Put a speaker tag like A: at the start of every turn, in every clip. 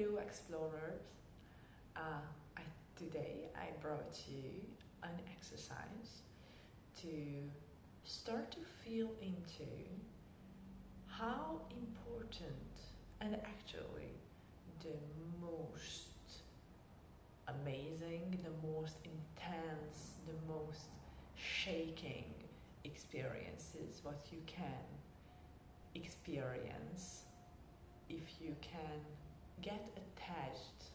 A: Hello explorers, today I brought you an exercise to start to feel into how important and actually the most amazing, the most intense, the most shaking experiences what you can experience if you can get attached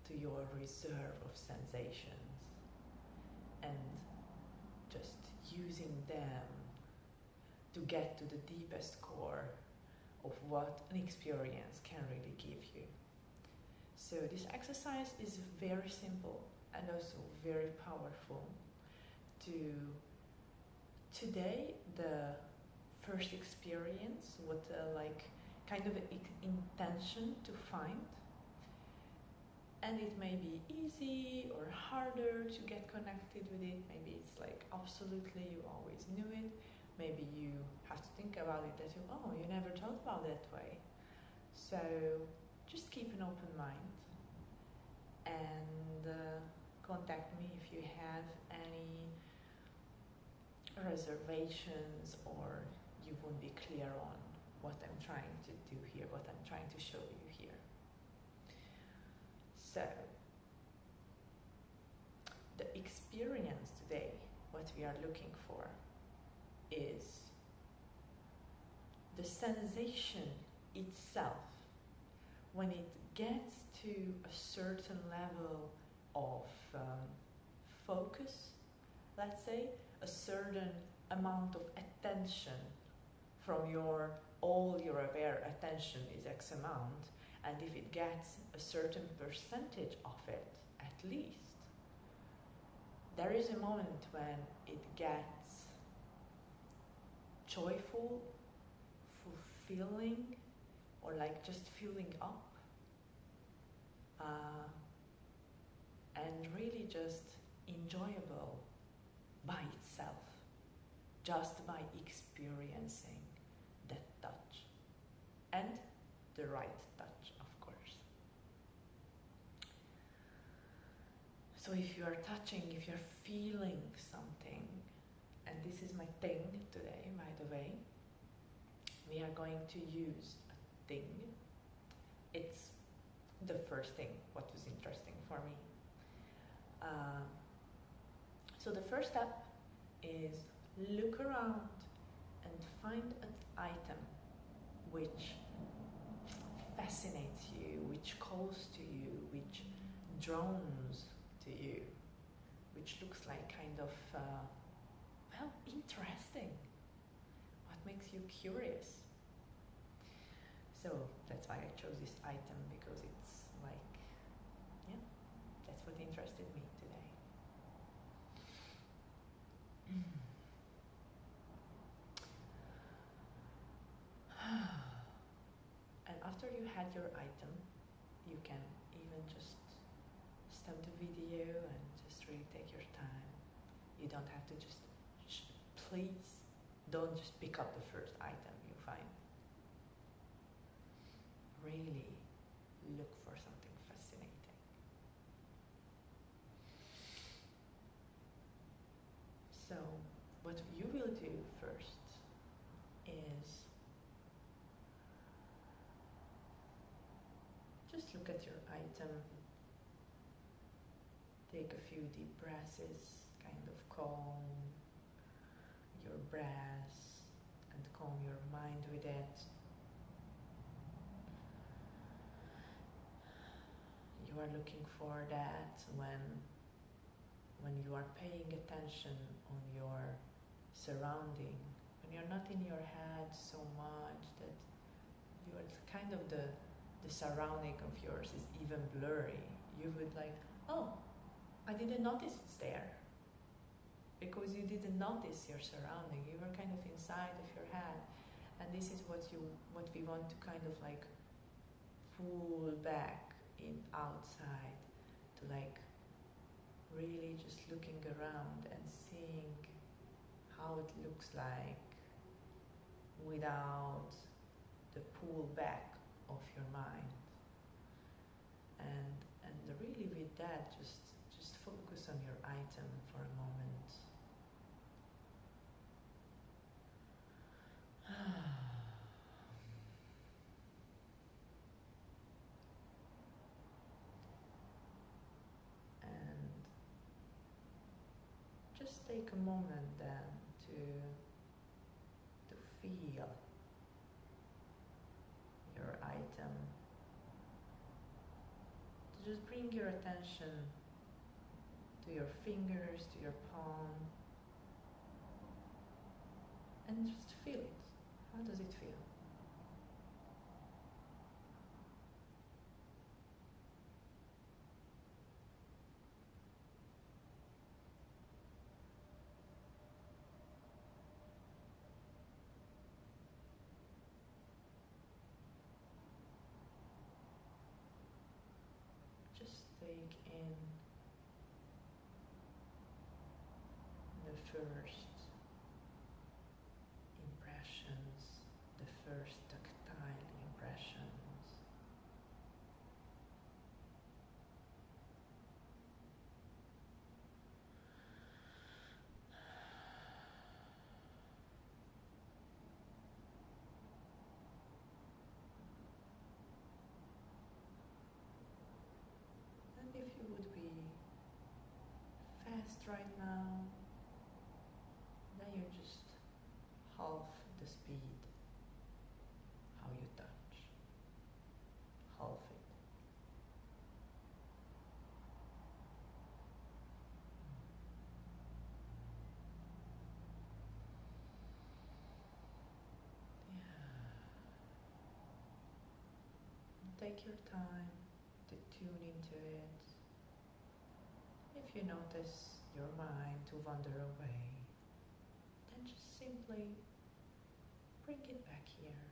A: to your reserve of sensations and just using them to get to the deepest core of what an experience can really give you. So this exercise is very simple and also very powerful. Today the first experience, what kind of intention to find, and it may be easy or harder to get connected with it. Maybe it's like absolutely you always knew it. Maybe you have to think about it that you never thought about it that way. So just keep an open mind and contact me if you have any reservations or you won't be clear on what I'm trying to do here, what I'm trying to show you here. So, the experience today, what we are looking for, is the sensation itself when it gets to a certain level of focus, let's say, a certain amount of attention from all your aware attention is X amount, and if it gets a certain percentage of it, at least, there is a moment when it gets joyful, fulfilling, or like just filling up, and really just enjoyable by itself, just by experiencing that touch, and the right touch, of course. So if you are touching, if you're feeling something, and this is my thing today, by the way, we are going to use a thing. It's the first thing, what was interesting for me. So the first step is look around and find an item which fascinates you, which calls to you, which drones to you, which looks like kind of, interesting. What makes you curious? So that's why I chose this item, because it's like, that's what interested me today. And after you had your item, you can even just stop the video and just really take your time. You don't have to just, please, don't just pick up the first item you find. Really look for something fascinating. So, what you will do first is just look at your item, take a few deep breaths, kind of calm your breath and calm your mind with it. You are looking for that when you are paying attention on your surrounding, when you're not in your head so much that you are kind of the surrounding of yours is even blurry. You would like, I didn't notice it's there. Because you didn't notice your surrounding. You were kind of inside of your head. And this is what we want to kind of like pull back in outside, to like really just looking around and seeing how it looks like without the pull back of your mind. that, just focus on your item for a moment. And just take a moment then to feel your item. To just bring your attention to your fingers, to your palm, and just feel it. How does it feel? Just take in the first impressions, the first tactile impressions. And if you would be fast right now, then you just half the speed, how you touch, half it. Yeah. Take your time to tune into it. If you notice your mind to wander away, then just simply bring it back here.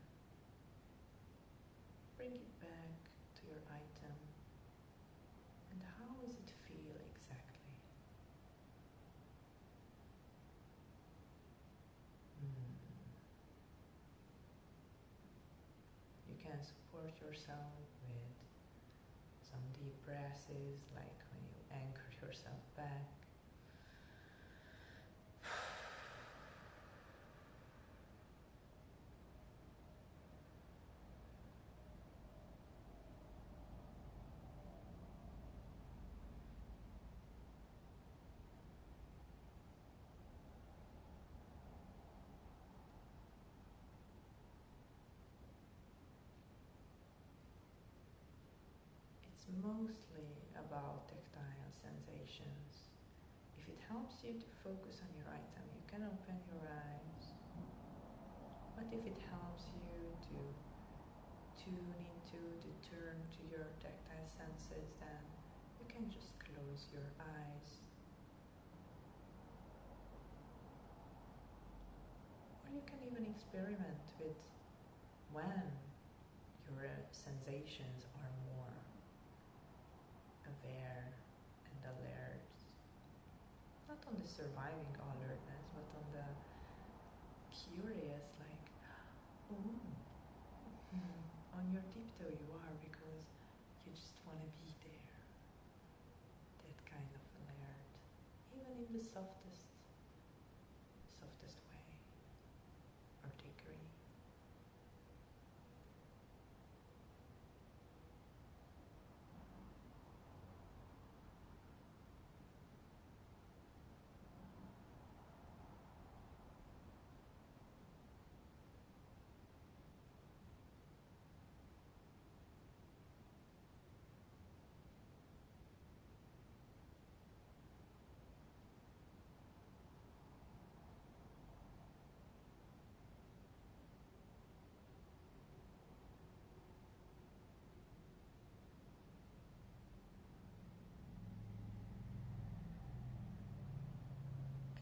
A: Bring it back to your item. And how does it feel exactly? You can support yourself with some deep breaths, like when you anchor yourself back. It's mostly about tactile sensations. If it helps you to focus on your item, you can open your eyes. But if it helps you to tune into, to turn to your tactile senses, then you can just close your eyes. Or you can even experiment with when your sensations are more aware and alert. Not on the surviving alertness, but on the curious, like, on your tiptoe you are, because you just want to be there. That kind of alert, even in the softest way or degree.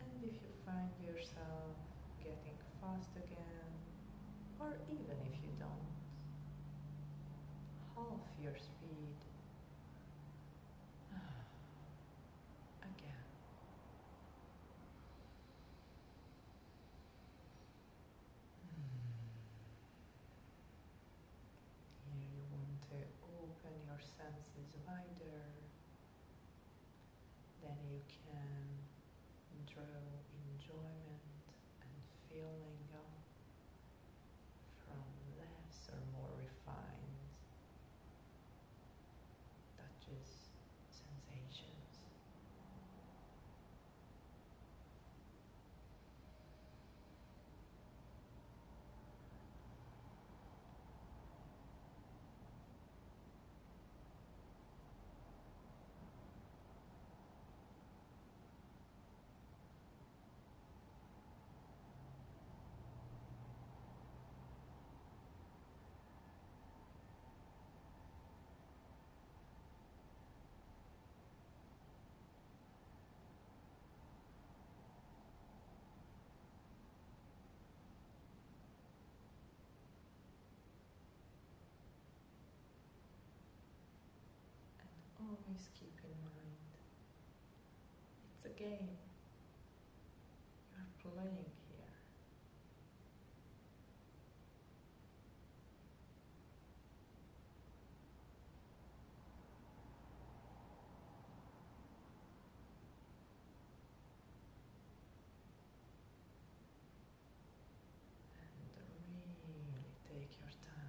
A: And if you find yourself getting fast again, or even if you don't, half your speed. Again. Here you want to open your senses wider, then you can draw enjoyment and feeling from less or more refined touches, sensations. Always keep in mind, it's a game. You're playing here. And really take your time.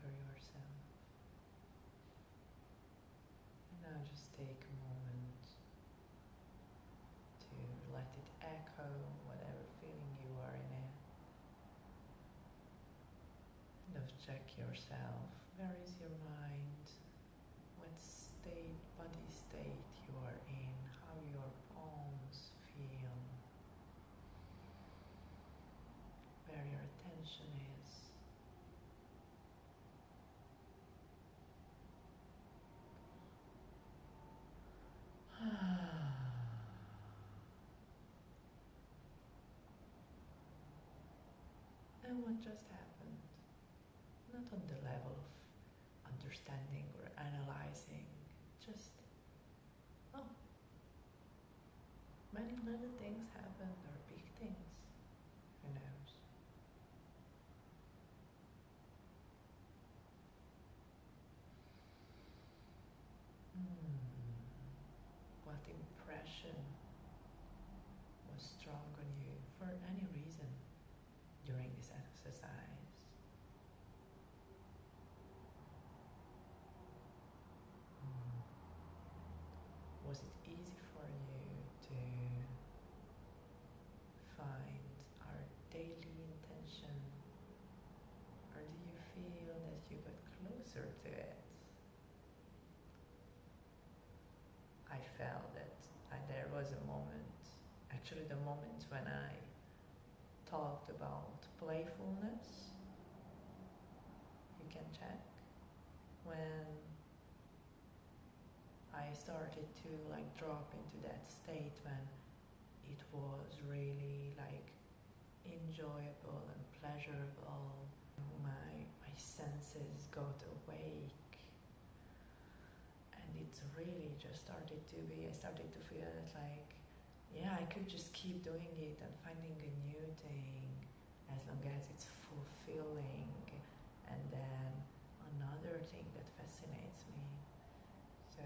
A: anchor yourself. And now just take a moment to let it echo whatever feeling you are in it. And just check yourself. Where is your mind? What state, body state you are in? How your palms feel? Where your attention is? And what just happened? Not on the level of understanding or analyzing, just, oh, many little things happen, or big things, who knows? What impression was strong on you for any reason during this exercise? Was it easy for you to find our daily intention, or do you feel that you got closer to it? I felt that there was a moment, actually the moment when I talked about playfulness. You can check when I started to drop into that state when it was really enjoyable and pleasurable. My senses got awake, and it really just started to be, I started to feel that yeah, I could just keep doing it and finding a new thing as long as it's fulfilling, and then another thing that fascinates me. So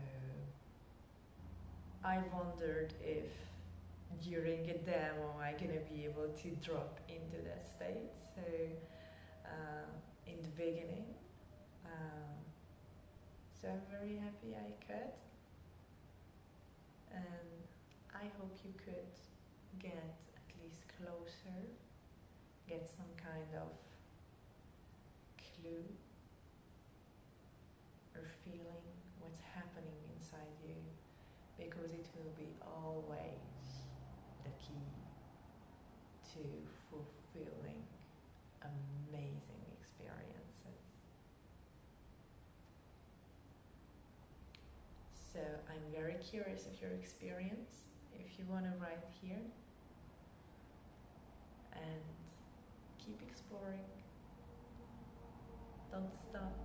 A: I wondered if during a demo I'm gonna be able to drop into that state. So in the beginning, so I'm very happy I could, and I hope you could get at least closer, get some kind of clue or feeling what's happening inside you, because it will be always the key to fulfilling amazing experiences. So I'm very curious of your experience. If you want to write here, and keep exploring. Don't stop.